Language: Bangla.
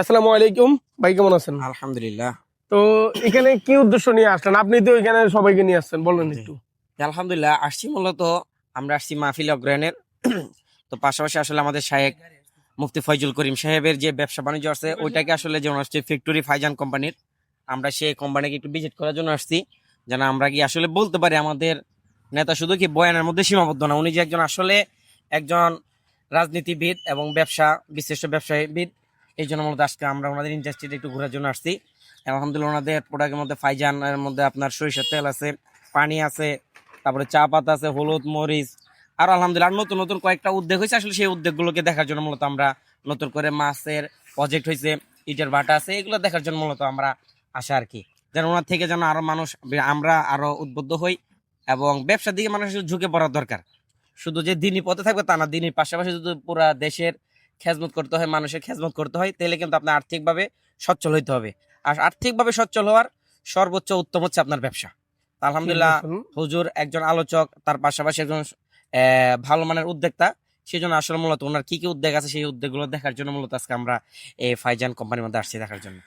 আসসালামু আলাইকুম ভাই, কেমন আছেন? আলহামদুলিল্লাহ। তো এখানে কি উদ্দেশ্য নিয়ে আসলেন? আপনি তো এখানে সবাইকে নিয়ে আসছেন, বলেন জি। একটু। আলহামদুলিল্লাহ আসছি মূলত আমরা আসছি মাহফিল অগ্রহায়ণের। তো পাশাপাশি আসলে আমাদের শায়েখ মুফতি ফয়জুল করিম সাহেবের যে ব্যবসা বাণিজ্য আছে ওইটাকে আসলে যেমন আসছে ফ্যাক্টরি ফাইজান কোম্পানির, আমরা সেই কোম্পানিকে একটু ভিজিট করার জন্য আসছি, যেন আমরা কি আসলে বলতে পারি আমাদের নেতা শুধু কি বয়ানের মধ্যে সীমাবদ্ধ না, উনি যে একজন আসলে একজন রাজনীতিবিদ এবং বিশিষ্ট ব্যবসায়ীবিদ। এই জন্য মূলত আজকে আমরা ওনাদের ইন্ডাস্ট্রিতে একটু ঘোরার জন্য আসছি। আলহামদুলিল্লাহ ওনাদের প্রোডাক্টের মধ্যে ফাইজানের মধ্যে আপনার সরিষার তেল আছে, পানি আছে, তারপরে চা পাতা আছে, হলুদ মরিচ, আর আলহামদুলিল্লাহ আর নতুন নতুন কয়েকটা উদ্যোগ হয়েছে। আসলে সেই উদ্যোগগুলোকে দেখার জন্য মূলত আমরা নতুন করে মাছের প্রজেক্ট হয়েছে, ইটের ভাটা আছে, এগুলো দেখার জন্য মূলত আমরা আসা আর কি। যেন ওনার থেকে যেন আরো মানুষ আমরা আরো উদ্বুদ্ধ হই এবং ব্যবসার দিকে মানুষের ঝুঁকে পড়ার দরকার। শুধু যে দিনই পথে থাকবে তা না, দিনই পাশাপাশি যদি পুরা দেশের খেজমত করতে হয়, মানুষের খেজমত করতে হয়, তাহলে কিন্তু আপনার আর্থিকভাবে সচ্ছল হইতে হবে। আর আর্থিকভাবে সচ্ছল হওয়ার সর্বোচ্চ উত্তম হচ্ছে আপনার ব্যবসা। তা ঠিক আলহামদুলিল্লাহ বলছেন। হুজুর একজন আলোচক, তার পাশাপাশি একজন ভালো মানের উদ্যোক্তা। সেই জন্য আসলে মূলত ওনার কি কি উদ্যোগ আছে সেই উদ্যোগগুলো দেখার জন্য মূলত আজকে আমরা এই ফাইজান কোম্পানির মধ্যে আসছি দেখার জন্য।